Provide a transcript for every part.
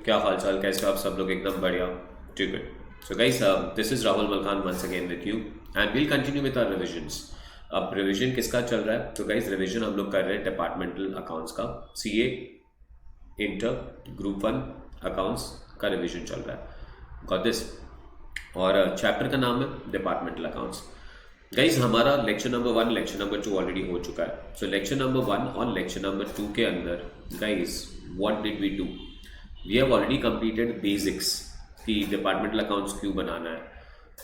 क्या हाल चाल, कैसे हो आप सब लोग? एकदम बढ़िया, ठीक है। So guys, this is Rahul Malkhan once again with you and we'll continue with our revisions. अब रिवीजन किसका चल रहा है? तो गाइस रिवीजन हम लोग कर रहे हैं डिपार्टमेंटल अकाउंट्स का। सीए इंटर ग्रुप 1 अकाउंट्स का रिवीजन चल रहा है। Got this? और चैप्टर का नाम है डिपार्टमेंटल अकाउंट्स। गाइज हमारा lecture number 1 lecture number 2 already हो चुका है। सो लेक्चर नंबर 1 और लेक्चर नंबर 2 के अंदर guys what did we do? We have already completed basics कि डिपार्टमेंटल अकाउंट्स क्यों बनाना है,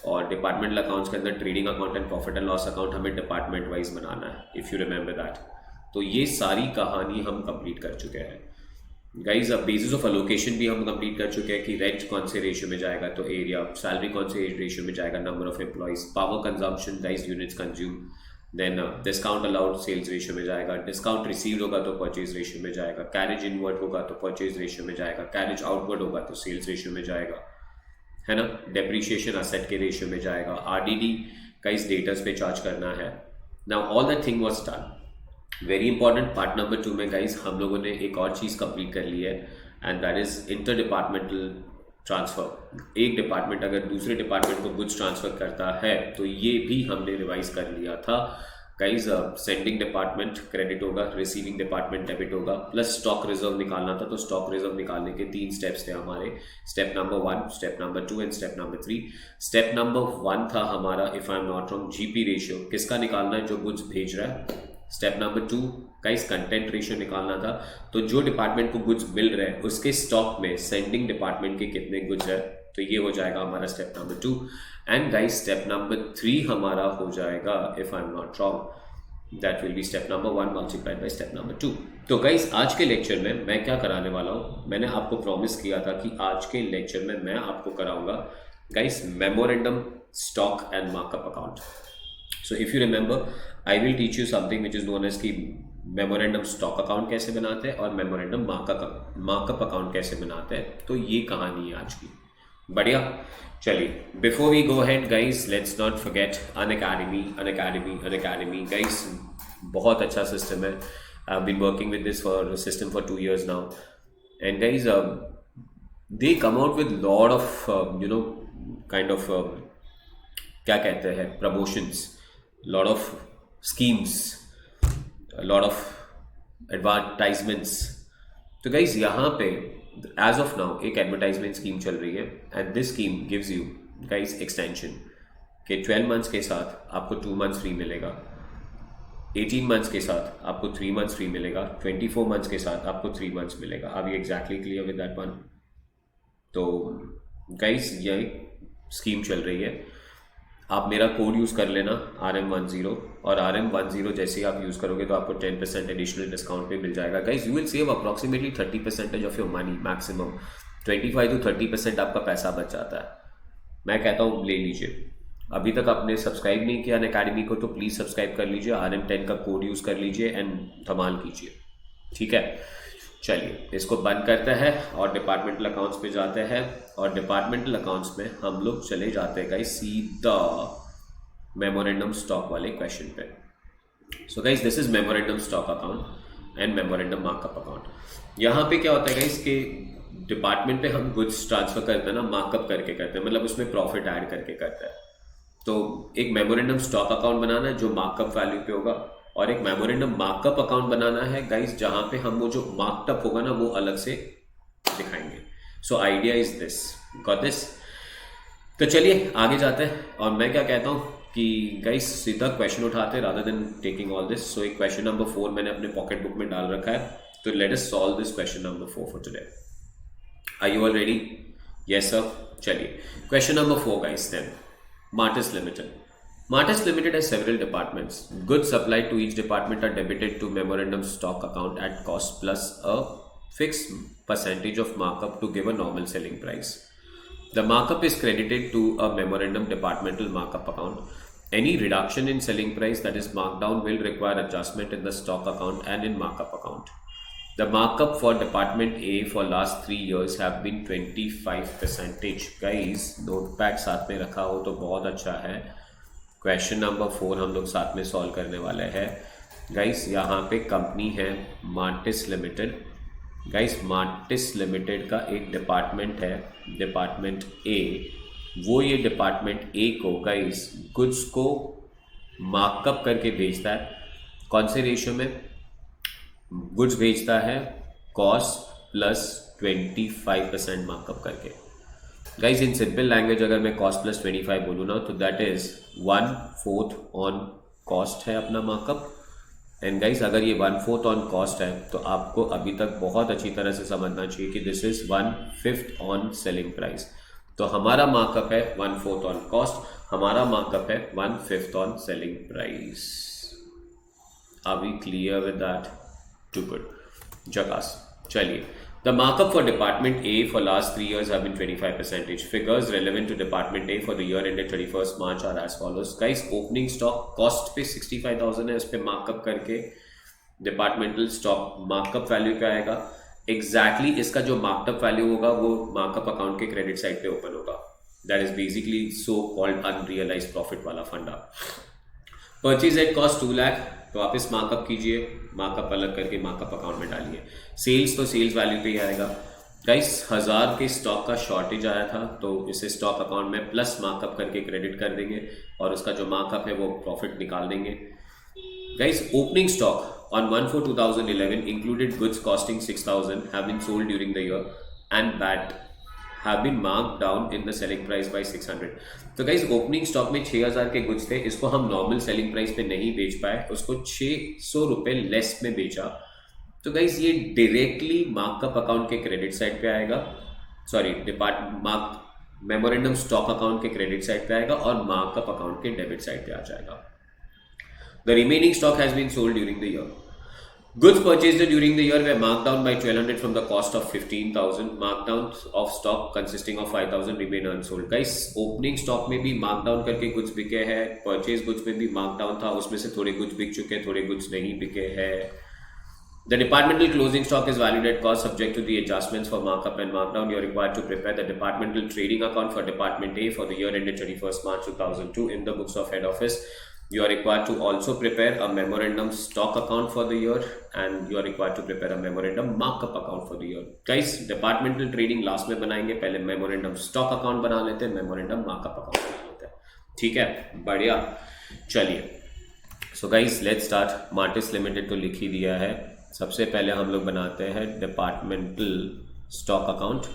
और डिपार्टमेंटल अकाउंट्स के अंदर trading account and profit and loss account हमें डिपार्टमेंट वाइज बनाना है, इफ़ यू रिमेंबर दैट। तो ये सारी कहानी हम कंप्लीट कर चुके हैं गाइज। अब बेसिस ऑफ अलोकेशन भी हम कंप्लीट कर चुके हैं कि रेंट कौन से रेशियो में जाएगा, तो एरिया, सैलरी कौन से रेशियो में जाएगा, number of employees, power consumption guys, units consume, then discount allowed sales ratio में जाएगा, डिस्काउंट रिसीव्ड होगा तो परचेज रेशियो में जाएगा, कैरेज इनवर्ड होगा तो परचेज रेशियो में जाएगा, कैरेज आउटवर्ड होगा तो सेल्स रेशियो में जाएगा, है ना। डेप्रीशिएशन असेट के रेशियो में जाएगा, आरडीडी का इस डेटर्स पे चार्ज करना है। Now all that thing was done. Very important part number 2 में गाइज हम लोगों ने एक और चीज़ कंप्लीट कर ली है and that is inter departmental transfer. एक डिपार्टमेंट अगर दूसरे डिपार्टमेंट को गुड्स ट्रांसफ़र करता है तो ये भी हमने रिवाइज कर लिया था गाइज। सेंडिंग डिपार्टमेंट क्रेडिट होगा, रिसीविंग डिपार्टमेंट डेबिट होगा, प्लस स्टॉक रिजर्व निकालना था। तो स्टॉक रिजर्व निकालने के 3 स्टेप्स थे हमारे, step number 1, step number 2 and step number 3। Step number 1 था हमारा, if I am not wrong, GP ratio, किसका निकालना है? जो गुड्स भेज रहा है। Step number 2 guys content ratio निकालना था, तो जो डिपार्टमेंट को गुड्स मिल रहे हैं उसके स्टॉक में सेंडिंग डिपार्टमेंट के कितने गुड्स है, तो ये हो जाएगा हमारा step number 2। And guys step number 3 हमारा हो जाएगा, if I am not wrong, that will be step number 1 multiplied by step number 2। तो गाइस आज के लेक्चर में मैं क्या कराने वाला हूँ, मैंने आपको प्रॉमिस किया था कि आज के लेक्चर में मैं आपको कराऊंगा guys memorandum, stock and markup account. So if you remember, I will teach you something which is known as कि मेमोरेंडम स्टॉक अकाउंट कैसे बनाते हैं और मेमोरेंडम मार्कअप अकाउंट कैसे बनाते हैं। तो ये कहानी है आज की। बढ़िया, चलिए before we go head guys, let's not forget Unacademy guys, बहुत अच्छा सिस्टम है। I have been working with this system for 2 years now and guys they come out with lot of kind of क्या कहते हैं, promotions, lot of schemes, a lot of advertisements। तो guys यहाँ पे as of now एक advertisement scheme चल रही है and this scheme gives you guys extension के 12 मंथ्स के साथ आपको 2 months फ्री मिलेगा, 18 months के साथ आपको 3 months फ्री मिलेगा, 24 months के साथ आपको 3 months मिलेगा। Are you exactly clear with that one? तो गाइज ये स्कीम चल रही है, आप मेरा कोड यूज़ कर लेना RM10, और RM10 जैसे ही आप यूज़ करोगे तो आपको 10% एडिशनल डिस्काउंट पे मिल जाएगा। Guys you will save approximately 30% of your money, maximum 25 to 30% आपका पैसा बच जाता है। मैं कहता हूँ ले लीजिए। अभी तक आपने सब्सक्राइब नहीं किया अनअकैडमी को तो प्लीज़ सब्सक्राइब कर लीजिए, RM10 का कोड यूज़ कर लीजिए एंड धमाल कीजिए, ठीक है। चलिए इसको बंद करते हैं और डिपार्टमेंटल अकाउंट्स पे जाते हैं, और डिपार्टमेंटल अकाउंट्स में हम लोग चले जाते हैं गाइस सीधा मेमोरेंडम स्टॉक वाले क्वेश्चन पे। सो guys this is memorandum stock account and memorandum markup account. यहाँ पे क्या होता है गाइस कि डिपार्टमेंट पे हम गुड्स ट्रांसफर करते हैं ना, मार्कअप करके करते हैं, मतलब उसमें प्रॉफिट ऐड करके करते हैं। तो एक मेमोरेंडम स्टॉक अकाउंट बनाना है जो मार्कअप वैल्यू पे होगा, और एक मेमोरेंडम मार्कअप अकाउंट बनाना है गाइस जहां पे हम वो जो मार्कअप होगा ना वो अलग से दिखाएंगे। So idea is this, got this? तो चलिए आगे जाते हैं, और मैं क्या कहता हूं कि गाइस सीधा क्वेश्चन उठाते हैं rather than taking all this. So एक क्वेश्चन नंबर 4 मैंने अपने पॉकेट बुक में डाल रखा है, तो let us solve this question number 4 for today. Are you all ready? Yes sir. चलिए question number 4 guys then, Martis Limited. Martis Limited has several departments. Goods supplied to each department are debited to memorandum stock account at cost plus a fixed percentage of markup to give a normal selling price. The markup is credited to a memorandum departmental markup account. Any reduction in selling price that is marked down will require adjustment in the stock account and in markup account. The markup for department A for last 3 years have been 25%. Guys, notepad साथ में रखा हो तो बहुत अच्छा है। Question number 4 हम लोग साथ में सॉल्व करने वाले हैं। गाइस यहाँ पे कंपनी है Martin's limited, guys Martin's limited का एक डिपार्टमेंट है, डिपार्टमेंट ए। वो ये डिपार्टमेंट ए को गाइस गुड्स को मार्कअप करके बेचता है। कौन से रेशियो में? गुड्स बेचता है कॉस्ट प्लस 25% मार्कअप करके। गाइज इन सिंपल लैंग्वेज अगर मैं कॉस्ट प्लस 25 बोलूँ ना, तो दैट इज 1/4 ऑन कॉस्ट है अपना मार्कअप। एंड गाइज अगर ये 1/4 ऑन कॉस्ट है तो आपको अभी तक बहुत अच्छी तरह से समझना चाहिए कि this is 1/5 on selling price. तो हमारा मार्कअप है 1/4 ऑन कॉस्ट, हमारा मार्कअप है 1/5 on selling price. Are we clear with that? Too good, जकास। चलिए, the markup for Department A for last 3 years have been 25%. Figures relevant to Department A for the year ended 31st March are as follows. Guys, opening stock cost पे 65,000 है, उस पर markup करके departmental stock markup value क्या आएगा? Exactly इसका जो markup value होगा वो मार्कअप अकाउंट के क्रेडिट साइड पे ओपन होगा। That is basically so called unrealise profit वाला फंडा। परचेज एट कॉस्ट 2 लाख, तो आप इस मार्कअप कीजिए, मार्कअप अलग करके मार्कअप अकाउंट में डालिए। सेल्स तो सेल्स वैल्यू पे ही आएगा। गाइस 1000 के स्टॉक का शॉर्टेज आया था, तो इसे स्टॉक अकाउंट में प्लस मार्कअप करके क्रेडिट कर देंगे और उसका जो मार्कअप है वो प्रॉफिट निकाल देंगे। Guys opening stock on 1/4/2011 included goods costing 6,000 have been sold during the year and that have been marked down in the selling price by 600। तो गाइस ओपनिंग स्टॉक में 6000 के गुड्स थे, इसको हम नॉर्मल सेलिंग प्राइस पे नहीं बेच पाए, उसको 600 रुपए लेस में बेचा। तो गाइस ये डायरेक्टली मार्कअप अकाउंट के क्रेडिट साइड पे आएगा, सॉरी मेमोरेंडम स्टॉक अकाउंट के क्रेडिट साइड पे आएगा और मार्कअप अकाउंट के डेबिट साइड पे आ जाएगा। The remaining stock has been sold during the year. Goods purchased during the year were marked down by 1200 from the cost of 15,000. Markdown of stock consisting of 5,000 remain unsold. Guys, opening stock में भी markdown करके goods बिके हैं, purchase goods में भी markdown था, उसमें से थोड़े goods बिक चुके हैं, थोड़े goods नहीं बिके हैं। The departmental closing stock is valued at cost subject to the adjustments for markup and markdown. You are required to prepare the departmental trading account for Department A for the year ended 31st March 2002 in the books of head office. You are required to also prepare a memorandum stock account for the year and you are required to prepare a memorandum markup account for the year. Guys, departmental trading last में बनाएंगे, पहले memorandum stock account बना लेते हैं, memorandum markup account बना लेते हैं। ठीक है, बढ़िया। चलिए, so guys let's start। Martin's limited तो लिख ही दिया है। सबसे पहले हम लोग बनाते हैं departmental stock account।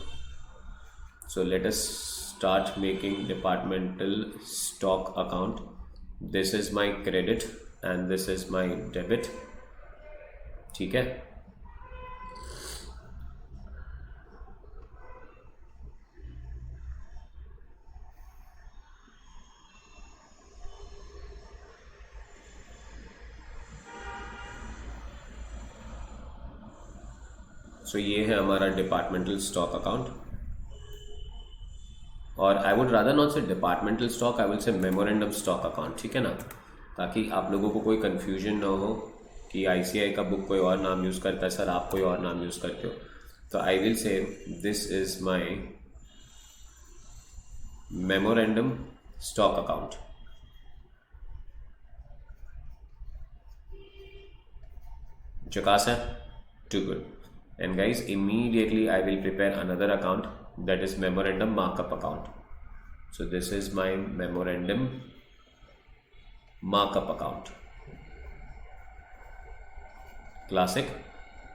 So let us start making departmental stock account। This is my credit and this is my debit। ठीक है, सो ये है हमारा डिपार्टमेंटल स्टॉक अकाउंट। और आई वुड रादर नॉट से डिपार्टमेंटल स्टॉक, आई विल से memorandum stock account. ठीक है ना, ताकि आप लोगों को कोई कंफ्यूजन ना हो कि आईसीआई का बुक कोई और नाम यूज़ करता है सर, आप कोई और नाम यूज़ करते हो। तो I will say this is my memorandum stock account. जकास है, too good. And guys immediately I will prepare another account that is memorandum markup account. So this is my memorandum markup account. Classic.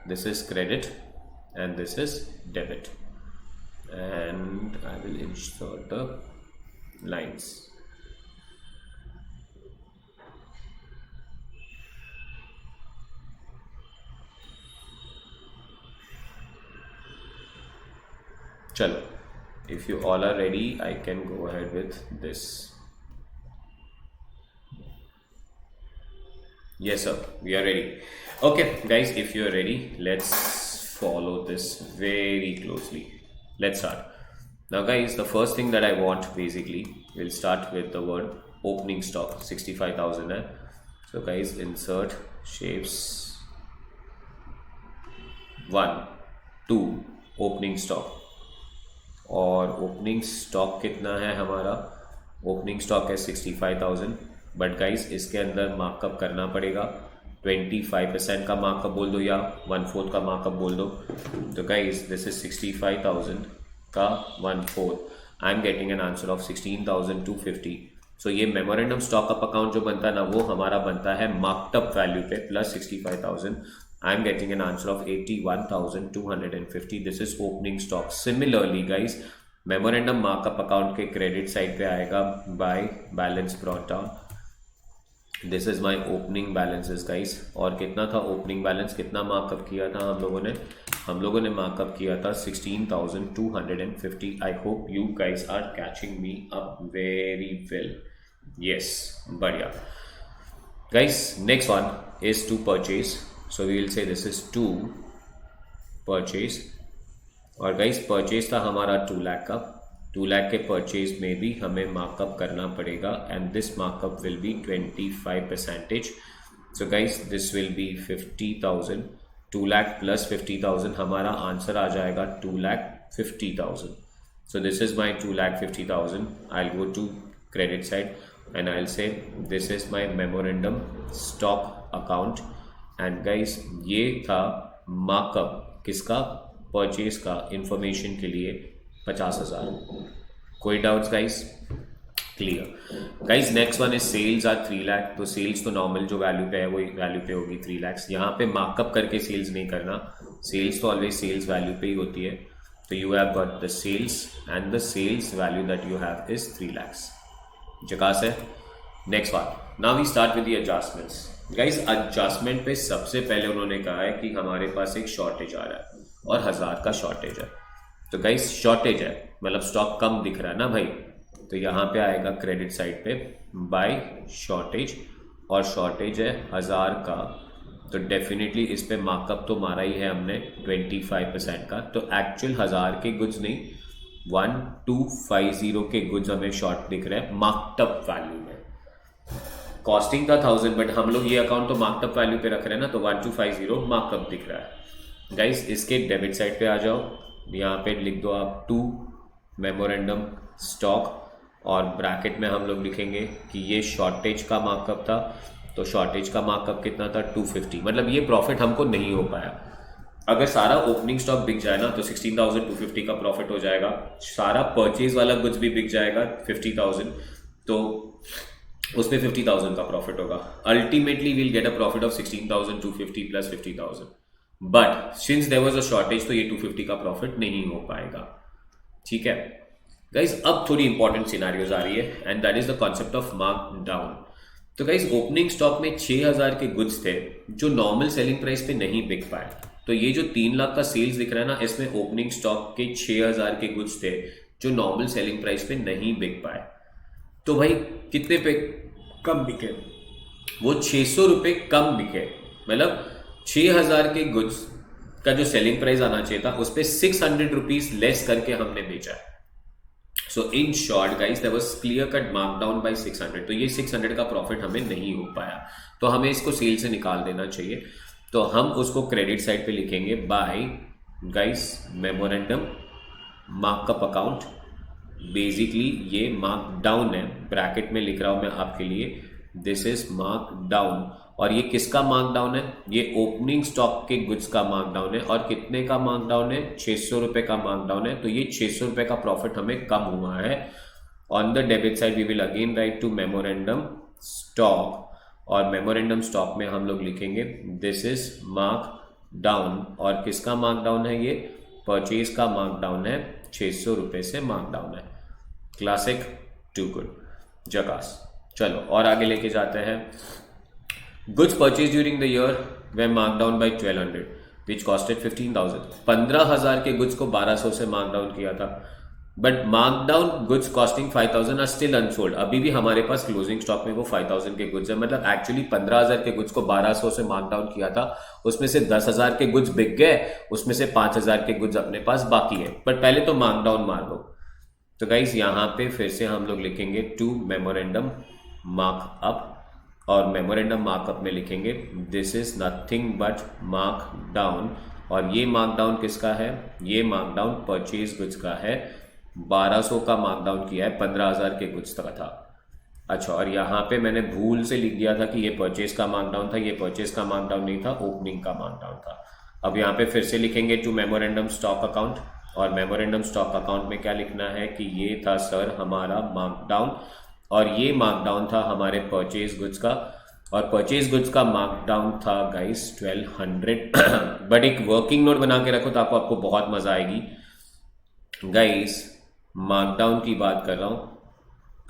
This is credit and this is debit. And I will insert the lines. चलो, if you all are ready, I can go ahead with this. Yes sir, we are ready. Okay guys, if you are ready, let's follow this very closely. Let's start. Now guys, the first thing that I want, basically we'll start with the word opening stock 65,000 है। So guys, insert shapes 1 2 opening stock। और opening stock कितना है हमारा? Opening stock है 65,000। But guys इसके अंदर markup करना पड़ेगा 25% का मार्कअप बोल दो या 1/4 का मार्कअप बोल दो। तो गाइस दिस इज 65,000 का 1/4, I am getting an answer of 16,250। सो ये मेमोरेंडम स्टॉक अप अकाउंट जो बनता है ना, वो हमारा बनता है मार्कअप वैल्यू पे plus 65,000। I am getting an answer of 81,250। This is opening stock. Similarly guys, memorandum markup account के क्रेडिट साइड पे आएगा by balance brought down. This is my opening balances guys. और कितना था ओपनिंग बैलेंस, कितना markup किया था हम लोगों ने मार्कअप किया था 16,250। I hope you guys are catching me up very well. Yes, बढ़िया guys. Next one is to purchase. So we will say this is to purchase. और गाइस परचेज था हमारा 2 लाख का। 2 लाख के परचेज में भी हमें मार्कअप करना पड़ेगा and this markup will be 25%। So guys this will be 50,000। 2 lakh plus 50,000, हमारा आंसर आ जाएगा 2,50,000। So this is my 2,50,000। I go to credit side and I say this is my memorandum stock account. And guys ये था markup किसका, purchase का। Information के लिए 50,000। कोई doubts guys? Clear guys. Next one is sales are 3 lakh. तो sales तो normal जो वैल्यू पे है वही वैल्यू पे होगी 3 लाख। यहाँ पे मार्कअप करके सेल्स नहीं करना, सेल्स तो ऑलवेज सेल्स वैल्यू पे ही होती है। तो you have got the sales and the sales value that you have is 3 lakhs। जकास है। Next one, now we start with the adjustments. Guys adjustment पे सबसे पहले उन्होंने कहा है कि हमारे पास एक शॉर्टेज आ रहा है और 1000 का शॉर्टेज है। तो गाइस शॉर्टेज है मतलब स्टॉक कम दिख रहा है ना भाई, तो यहाँ पे आएगा क्रेडिट साइड पे बाय शॉर्टेज, और शॉर्टेज है 1000 का। तो डेफिनेटली इस पे मार्कअप तो मारा ही है हमने 25% का। तो एक्चुअल 1000 के गुड्स नहीं, 1250 के गुड्स हमें शॉर्ट दिख रहे हैं मार्कअप वैल्यू में। कॉस्टिंग था 1000, बट हम लोग ये अकाउंट तो मार्कअप वैल्यू पे रख रहे हैं ना, तो 1250 मार्कअप दिख रहा है। गाइस इसके डेबिट साइड पे आ जाओ, यहाँ पे लिख दो आप 2 मेमोरेंडम स्टॉक, और ब्रैकेट में हम लोग लिखेंगे कि ये शॉर्टेज का मार्कअप था। तो शॉर्टेज का मार्कअप कितना था 250। मतलब ये प्रॉफिट हमको नहीं हो पाया। अगर सारा ओपनिंग स्टॉक बिक जाए ना तो 16,250 का प्रॉफिट हो जाएगा। सारा परचेज वाला गुड्स भी बिक जाएगा 50,000, तो उसमें 50,000 का प्रॉफिट होगा। Ultimately will get a profit of 16,250 plus 50,000। But since there was a shortage तो ये 250 का प्रॉफिट नहीं हो पाएगा। ठीक है गाइज, अब थोड़ी इंपॉर्टेंट सिनारियोज आ रही है and that is the concept of mark down. तो गाइज ओपनिंग स्टॉक में 6,000 के गुड्स थे जो नॉर्मल सेलिंग प्राइस पे नहीं बिक पाए। तो ये जो 3 लाख का सेल्स दिख रहा है ना, इसमें ओपनिंग स्टॉक के 6,000 के गुड्स थे जो नॉर्मल सेलिंग प्राइस पे नहीं बिक पाए। तो भाई कितने पे कम बिके? वो 600 रुपये कम बिके। मतलब 6,000 के गुड्स का जो सेलिंग प्राइस आना चाहिए था उस पर 600 रुपीज लेस करके हमने बेचा है। So in short guys there was clear cut mark down by 600। तो ये 600 का प्रॉफिट हमें नहीं हो पाया, तो हमें इसको सेल से निकाल देना चाहिए। तो हम उसको क्रेडिट साइड पे लिखेंगे by guys memorandum markup account. Basically ये मार्क डाउन है, ब्रैकेट में लिख रहा हूं मैं आपके लिए, दिस इज मार्क डाउन। और ये किसका मार्क डाउन है? ये ओपनिंग स्टॉक के गुड्स का मार्क डाउन है। और कितने का मार्क डाउन है? 600 रुपए का मार्क डाउन है। तो ये 600 रुपए का प्रॉफिट हमें कम हुआ है। On the debit side we will again write to memorandum stock, और मेमोरेंडम स्टॉक में हम लोग लिखेंगे दिस इज मार्क डाउन। और किसका मार्क डाउन है? ये परचेज का मार्क डाउन है, 600 रुपए से मार्क डाउन है। Classic, to good, जकास। चलो और आगे लेके जाते हैं। Goods purchased during the year were marked down by 1,200, which costed 15,000. 15,000 के गुड्स को 1200 से मार्क डाउन किया था, but mark down goods costing 5,000 are still unsold. अभी भी हमारे पास क्लोजिंग स्टॉक में वो 5,000 के गुड्स है। मतलब एक्चुअली 15,000 के गुड्स को 1200 से मार्क डाउन किया था, उसमें से 10,000 के गुड्स बिक गए, उसमें से 5,000 के गुड्स अपने पास बाकी है। बट पहले तो मार्क डाउन मार दो। तो गाइस यहाँ पे फिर से हम लोग लिखेंगे टू मेमोरेंडम मार्कअप, और मेमोरेंडम मार्कअप में लिखेंगे this is nothing but mark down. और ये मार्क डाउन किसका है? ये मार्क डाउन परचेज गुड्स का है। 1200 का मार्क डाउन किया है, 15,000 के गुड्स का था। अच्छा, और यहाँ पे मैंने भूल से लिख दिया था कि ये परचेज का मार्कडाउन था, ये परचेज का मार्कडाउन नहीं था, ओपनिंग का मार्कडाउन था। अब यहाँ पे फिर से लिखेंगे टू मेमोरेंडम स्टॉक अकाउंट, और मेमोरेंडम स्टॉक अकाउंट में क्या लिखना है कि ये था सर हमारा मार्कडाउन, और ये मार्कडाउन था हमारे परचेज गुड्स का, और परचेज गुड्स का मार्कडाउन था गाइस 1200। बट एक वर्किंग नोट बना के रखो तो आपको बहुत मजा आएगी गाइस। मार्कडाउन की बात कर रहा हूं।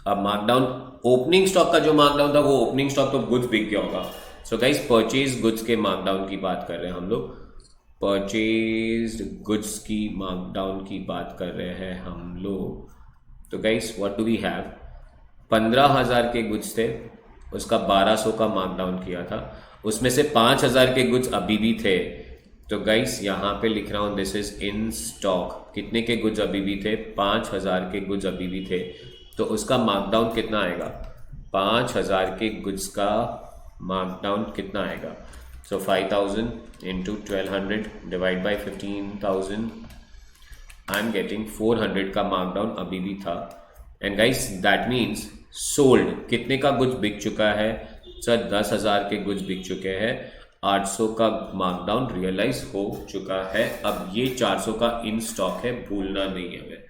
अब मार्कडाउन ओपनिंग स्टॉक का जो मार्कडाउन था वो ओपनिंग स्टॉक तो गुड्स बिक गया होगा। सो गाइस परचेज गुड्स के मार्कडाउन की बात कर रहे हैं हम लोग, परचेज गुड्स की मार्कडाउन की बात कर रहे हैं हम लोग। तो guys what do we have, 15,000 के गुड्स थे, उसका 1200 का मार्कडाउन किया था, उसमें से 5,000 के गुड्स अभी भी थे। तो गाइस यहाँ पे लिख रहा हूँ दिस इज इन स्टॉक, कितने के गुड्स अभी भी थे, 5,000 के गुड्स अभी भी थे। तो उसका मार्कडाउन कितना आएगा, 5,000 के गुड्स का मार्कडाउन कितना आएगा। सो 5,000 into 1200 divide by 15,000, I am getting 400 का मार्कडाउन अभी भी था। And guys that means sold कितने का गुड्स बिक चुका है सर, 10,000 के गुड्स बिक चुके हैं, 800 का मार्कडाउन रियलाइज हो चुका है। अब ये 400 का इन स्टॉक है, भूलना नहीं है हमें।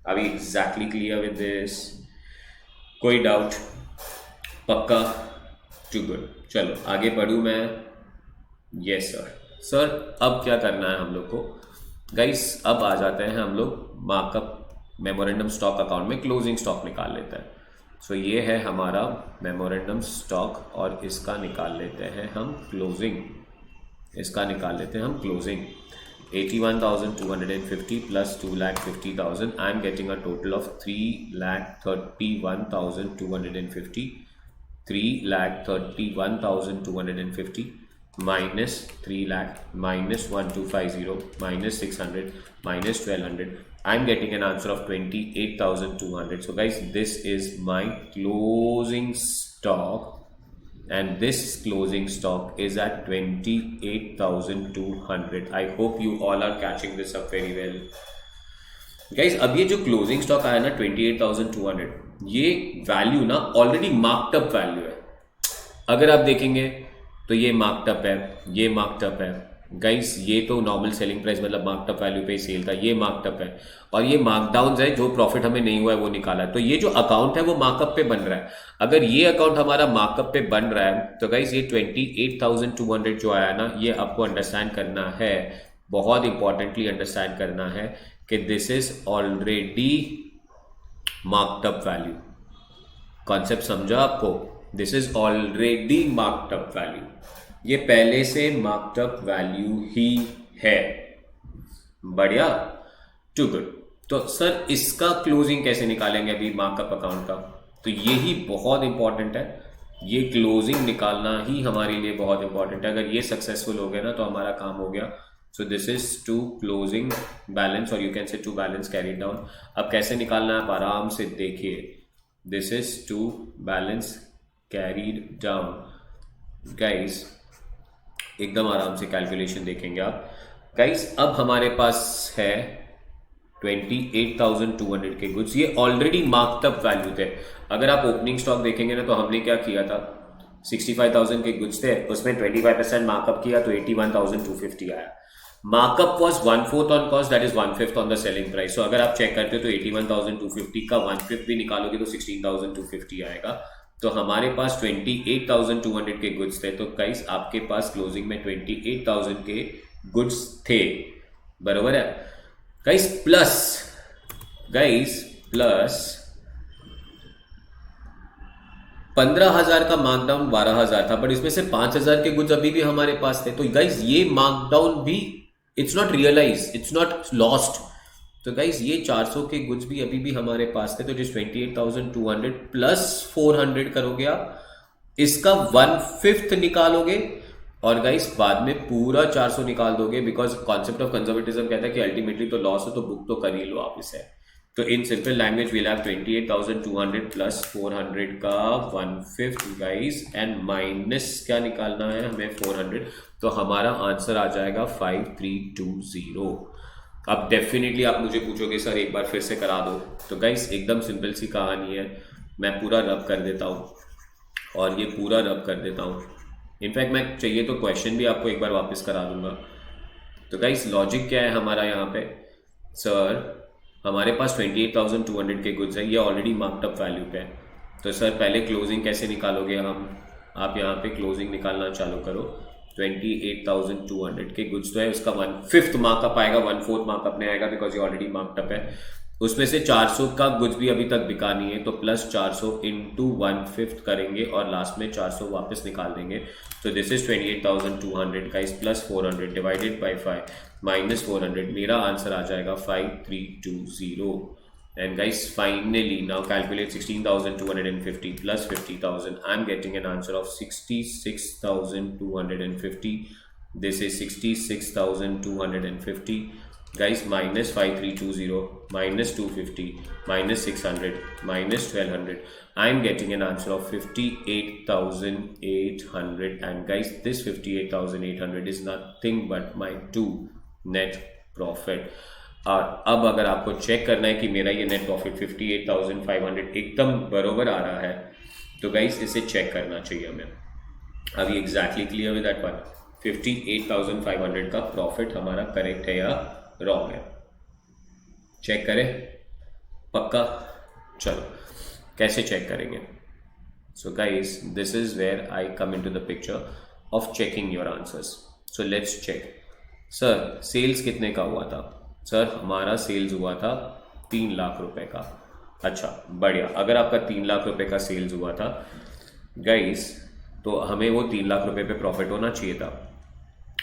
अभी एग्जैक्टली क्लियर विद दिस, कोई डाउट, पक्का, टू गुड। चलो आगे बढ़ूँ मैं। Yes sir. सर अब क्या करना है हम लोग को गाइस, अब आ जाते हैं हम लोग मार्कअप मेमोरेंडम स्टॉक अकाउंट में क्लोजिंग स्टॉक निकाल लेते हैं। सो ये है हमारा मेमोरेंडम स्टॉक, और इसका निकाल लेते हैं हम क्लोजिंग, इसका निकाल लेते हैं हम closing. 81,250 plus 2,50,000, I am getting a total of 3,31,250, 3,31,250 minus 3 lakh minus 1250 minus 600 minus 1200, I am getting an answer of 28,200. So guys, this is my closing stock, and this closing stock is at 28,200. I hope you all are catching this up very well. Guys, अब ये जो closing stock आया ना 28,200, ये value ना already marked up value है। अगर आप देखेंगे तो ये मार्क्ड अप है, ये मार्क्ड अप है गाइस, ये तो नॉर्मल सेलिंग प्राइस मतलब मार्कअप वैल्यू पे ही सेल था, ये मार्कअप है, और ये मार्कडाउन है, जो प्रॉफिट हमें नहीं हुआ है वो निकाला है। तो ये जो अकाउंट है वो मार्कअप पे बन रहा है। अगर ये अकाउंट हमारा मार्कअप पे बन रहा है तो गाइस ये 28,200 जो आया ना, ये आपको अंडरस्टैंड करना है, बहुत इंपॉर्टेंटली अंडरस्टैंड करना है कि this is already markup value. Concept समझा आपको, this is already markup value, ये पहले से मार्कअप वैल्यू ही है। बढ़िया, टू गुड। तो सर इसका क्लोजिंग कैसे निकालेंगे अभी मार्कअप अकाउंट का, तो ये ही बहुत इंपॉर्टेंट है, ये क्लोजिंग निकालना ही हमारे लिए बहुत इंपॉर्टेंट है। अगर ये सक्सेसफुल हो गया ना तो हमारा काम हो गया। So this is to closing balance, और you can say to balance carry down. अब कैसे निकालना है आप आराम से देखिए, this is to balance carried down. Guys एकदम आराम से कैलकुलेशन देखेंगे आप। गाइस अब हमारे पास है 28,200 के गुड्स, ये ऑलरेडी मार्क्ड अप वैल्यू थे। अगर आप ओपनिंग स्टॉक देखेंगे ना तो हमने क्या किया था, 65,000 के गुड्स थे, उसमें 25% मार्कअप किया तो 81,250 आया। Markup was 1/4 on cost, that is 1/5 on the selling price. सो अगर आप चेक करते हो तो 81,250 का 1/5 भी निकालोगे तो 16,250 आएगा। तो हमारे पास 28,200 के गुड्स थे, तो गाइस आपके पास क्लोजिंग में 28,000 के गुड्स थे, बराबर है गाइस, प्लस 15,000 का मार्कडाउन 12,000 था, बट इसमें से 5,000 के गुड्स अभी भी हमारे पास थे। तो गाइस ये मार्कडाउन भी it's not realise, it's not lost. तो गाइस ये 400 के गुड्स भी अभी भी हमारे पास थे। तो जिस 28,200 प्लस 400 करोगे आप, इसका 1/5 निकालोगे, और गाइस बाद में पूरा 400 निकाल दोगे, बिकॉज कॉन्सेप्ट ऑफ कंजर्वेटिज्म कहता है कि अल्टीमेटली तो लॉस हो तो बुक तो कर ही लो आप इसे। तो in simple language we'll have 28,200 plus 400 का 1/5 गाइस, एंड माइनस क्या निकालना है हमें 400, तो हमारा आंसर आ जाएगा 5320। अब डेफिनेटली आप मुझे पूछोगे सर एक बार फिर से करा दो, तो गाइस एकदम सिंपल सी कहानी है, मैं पूरा रब कर देता हूँ और ये पूरा रब कर देता हूँ। इनफैक्ट मैं चाहिए तो क्वेश्चन भी आपको एक बार वापस करा दूंगा। तो गाइस लॉजिक क्या है हमारा यहाँ पे, सर हमारे पास 28,200 के गुड्स है, ये ऑलरेडी मार्कड अप वैल्यू पे है। तो सर पहले क्लोजिंग कैसे निकालोगे हम, आप यहाँ पे क्लोजिंग निकालना चालू करो। 28,200 के गुड्स तो है, उसका 1/5 मार्कअप आएगा, 1/4 मार्कअप नहीं आएगा बिकॉज ये ऑलरेडी मार्कड अप है। उसमें से 400 का गुड्स भी अभी तक बिका नहीं है, तो प्लस 400 इंटू 1/5 करेंगे और लास्ट में 400 वापस निकाल देंगे। तो this is 28,200 guys, plus 400 divided by 5 minus 400, मेरा आंसर आ जाएगा 5320। And guys, finally, now calculate 16,250 plus 50,000. I'm getting an answer of 66,250. This is 66,250. Guys, minus 5320, minus 250, minus 600, minus 1200. I'm getting an answer of 58,800. And guys, this 58,800 is nothing but my 2 net profit. और अब अगर आपको check करना है कि मेरा ये net profit 58,500 एकदम बरोबर आ रहा है, तो गाइस इसे चेक करना चाहिए हमें। अभी exactly clear with that one, 58,500 का प्रॉफिट हमारा करेक्ट है या रॉन्ग है, चेक करें पक्का। चलो कैसे चेक करेंगे। So guys this is where I come into the picture of checking your answers. So let's check. Sir sales कितने का हुआ था, सर हमारा सेल्स हुआ था 3 लाख रुपए का। अच्छा बढ़िया, अगर आपका 3 लाख रुपए का सेल्स हुआ था गाइस, तो हमें वो 3 लाख रुपए पे प्रॉफिट होना चाहिए था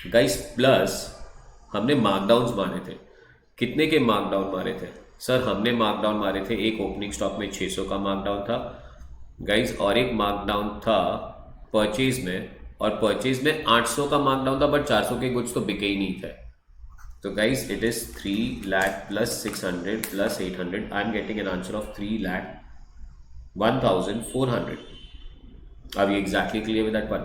गाइस। प्लस हमने मार्कडाउन्स मारे थे, कितने के मार्कडाउन मारे थे सर, हमने मार्कडाउन मारे थे, एक ओपनिंग स्टॉक में 600 का मार्कडाउन था गाइस, और एक मार्कडाउन था परचेज में, और परचेज में 800 का मार्कडाउन था, बट 400 के गुड्स तो बिके ही नहीं थे। तो guys it is 3 lakh plus 600 plus 800, I am getting an answer of 3,01,400। अब ये exactly clear with that one.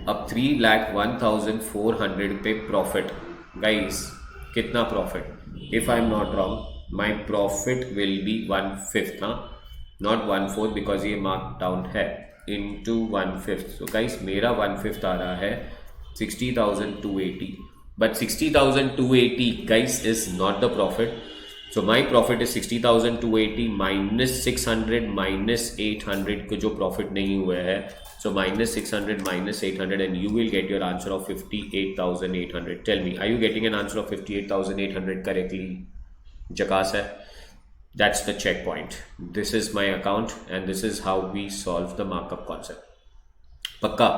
अब 3,01,400 पे प्रॉफिट गाइस, कितना profit, if I am not wrong my profit will be 1/5 ना, नॉट 1/4 बिकॉज ये मार्क डाउन है, into 1/5। So guys मेरा 1/5 आ रहा है 60,280, but 60,280 guys is not the profit. So my profit is 60,280 minus 600 minus 800 को जो profit नहीं हुए है, so minus 600 minus 800 and you will get your answer of 58,800. Tell me, are you getting an answer of 58,800 correctly? जकास है। That's the checkpoint. This is my account and this is how we solve the markup concept. पक्का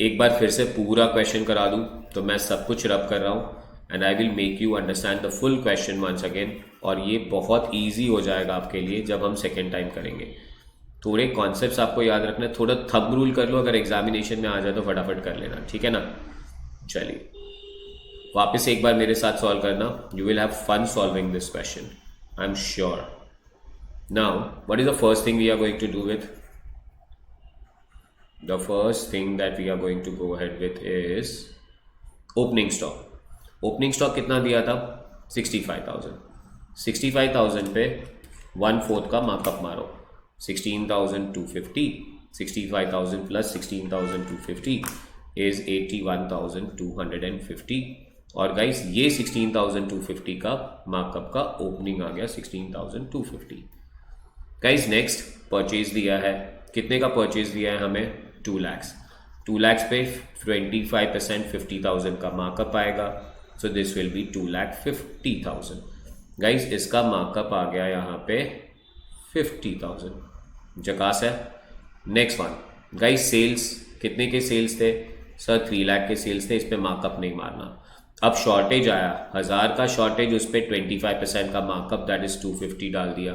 एक बार फिर से पूरा question करा दूं तो मैं सब कुछ रब कर रहा हूं, and I will make you understand the full question once again, और ये बहुत इजी हो जाएगा आपके लिए जब हम सेकेंड टाइम करेंगे। थोड़े कॉन्सेप्ट्स आपको याद रखना है, थोड़ा थंब रूल कर लो, अगर एग्जामिनेशन में आ जाए तो फटाफट कर लेना, ठीक है ना। चलिए वापस एक बार मेरे साथ सॉल्व करना, you will have fun solving this question, I am sure. Now what is the first thing we are going to do with, the first thing that we are going to go ahead with is opening stock. Opening stock कितना दिया था 65,000। 65,000 पे 1/4 का markup मारो, 16,250, 65,000 plus 16,250 is 81,250। और guys ये 16,250 का markup का ओपनिंग आ गया 16,250। गाइस नेक्स्ट परचेज दिया है, कितने का परचेज दिया है हमें 2 lakhs। 2 lakhs पे 25% 50,000 का मार्कअप आएगा, so this will B 2,50,000। Guys इसका मार्कअप आ गया यहाँ पे 50,000, जकास है। नेक्स्ट वन गाइस, सेल्स कितने के सेल्स थे सर, 3 लाख के सेल्स थे, इस पे मार्कअप नहीं मारना। अब शॉर्टेज आया 1000 का शॉर्टेज, उस पर 25% का मार्कअप दैट इज 250 डाल दिया,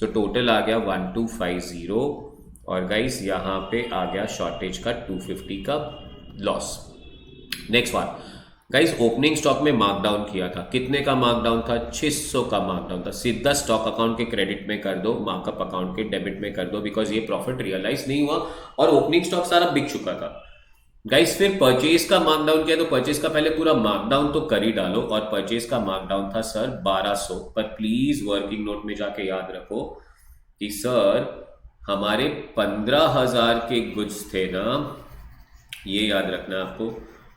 तो टोटल आ गया 1250, और गाइस यहाँ पे आ गया शॉर्टेज का 250 का loss. Next one guys, opening stock में मार्कडाउन किया था, कितने का मार्कडाउन था 600 का मार्कडाउन था। सीधा स्टॉक अकाउंट के क्रेडिट में कर दो, मार्कअप अकाउंट के डेबिट में कर दो, बिकॉज ये प्रॉफिट रियलाइज नहीं हुआ और ओपनिंग स्टॉक सारा बिक चुका था। गाइस फिर परचेज का मार्कडाउन किया, तो परचेज का पहले पूरा मार्कडाउन तो कर ही डालो, और परचेज का मार्कडाउन था सर 1200। पर प्लीज वर्किंग नोट में जाके याद रखो कि सर हमारे 15,000 के गुड्स थे ना, ये याद रखना है आपको।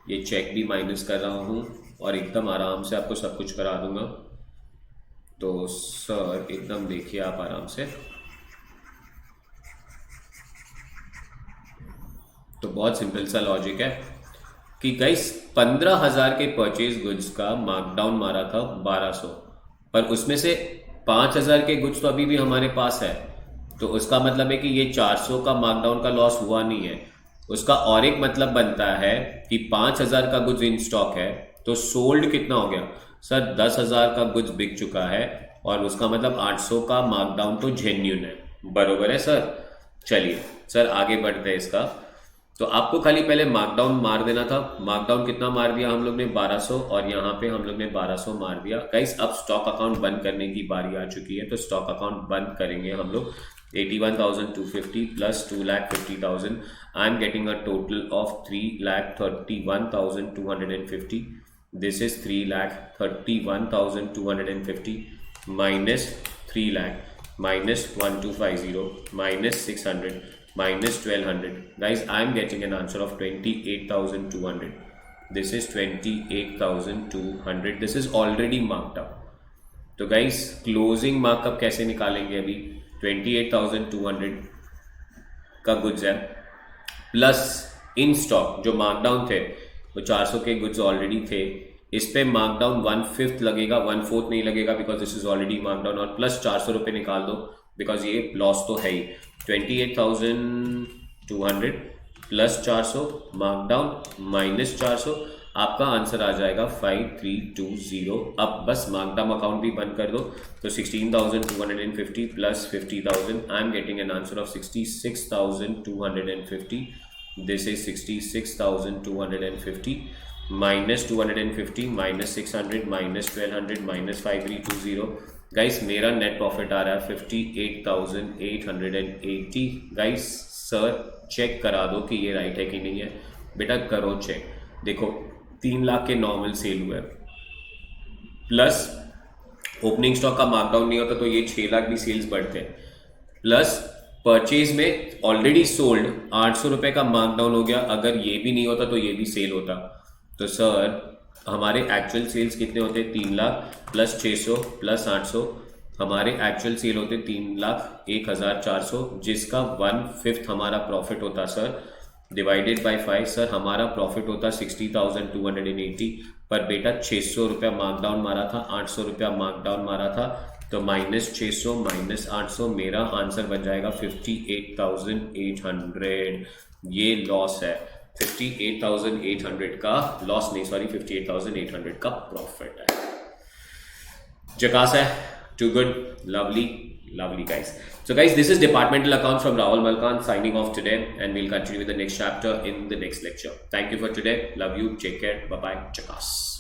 ये चेक भी माइनस कर रहा हूँ और एकदम आराम से आपको सब कुछ करा दूंगा। तो सर एकदम देखिए आप आराम से। तो बहुत सिंपल सा लॉजिक है कि गाइस 15,000 के परचेज गुड्स का मार्कडाउन मारा था 1200, पर उसमें से 5,000 के गुड्स तो अभी भी हमारे पास है। तो उसका मतलब है कि ये 400 का मार्कडाउन का लॉस हुआ नहीं है। उसका और एक मतलब बनता है कि 5,000 का गुड्स इन स्टॉक है, तो सोल्ड कितना हो गया सर? 10,000 का गुड्स बिक चुका है, और उसका मतलब 800 का मार्कडाउन तो जेन्यून है। बरोबर है सर? चलिए सर आगे बढ़ते हैं इसका। तो आपको खाली पहले मार्कडाउन मार देना था। मार्कडाउन कितना मार दिया हम लोग ने? 1200, और यहाँ पे हम लोग ने 1200 मार दिया। गाइस अब स्टॉक अकाउंट बंद करने की बारी आ चुकी है, तो स्टॉक अकाउंट बंद करेंगे हम लोग। 81,250 plus 2,50,000, I am getting a total of 3,31,250। This is 3,31,250 minus 3 lakh minus 1,250 minus 600 minus 1,200. Guys, I am getting an answer of 28,200. This is 28,200. This is already marked up. तो गाइस क्लोजिंग मार्कअप कैसे निकालेंगे? अभी 28,200 का goods है, plus in stock जो markdown थे वो 400 के गुड्स ऑलरेडी थे। इस पे मार्कडाउन 1/5 लगेगा, 1/4 नहीं लगेगा, because this is already markdown. और प्लस 400 रुपये निकाल दो, बिकॉज ये लॉस तो है ही। 28,200 प्लस 400 मार्कडाउन माइनस 400, आपका आंसर आ जाएगा 5320। अब बस मार्कडाउन अकाउंट भी बंद कर दो। तो 16,250 plus 50,000, I am getting an answer of 66,250। This is 66,250 minus 250 minus 600 minus 1,200 minus 5320। Guys मेरा नेट प्रॉफिट आ रहा है 58,880। गाइस सर चेक करा दो कि ये राइट है कि नहीं है। बेटा करो चेक। देखो 3 लाख के नॉर्मल सेल हुए, प्लस ओपनिंग स्टॉक का मार्कडाउन नहीं होता तो ये 6 लाख भी सेल्स बढ़ते हैं, प्लस परचेज में ऑलरेडी सोल्ड 800 रुपये का मार्कडाउन हो गया। अगर ये भी नहीं होता तो ये भी सेल होता। तो सर हमारे एक्चुअल सेल्स कितने होते? 3 लाख प्लस 600 प्लस 800, हमारे एक्चुअल सेल होते 3,01,400, जिसका 1/5 हमारा प्रॉफिट होता सर, डिवाइडेड बाय 5। सर हमारा प्रॉफिट होता 60,280। पर बेटा 600 रुपया मार्कडाउन मारा था, 800 रुपया मार्कडाउन मारा था, तो माइनस 600 माइनस 800, मेरा आंसर बन जाएगा 58,800। ये लॉस है। 58,800 का लॉस नहीं, सॉरी 58,800 का प्रॉफिट है। जकास है, too good, lovely, lovely guys. So guys, this is departmental accounts from Rahul Malkan signing off today, and we'll continue with the next chapter in the next lecture. Thank you for today. Love you. Take care. Bye bye. Chakas.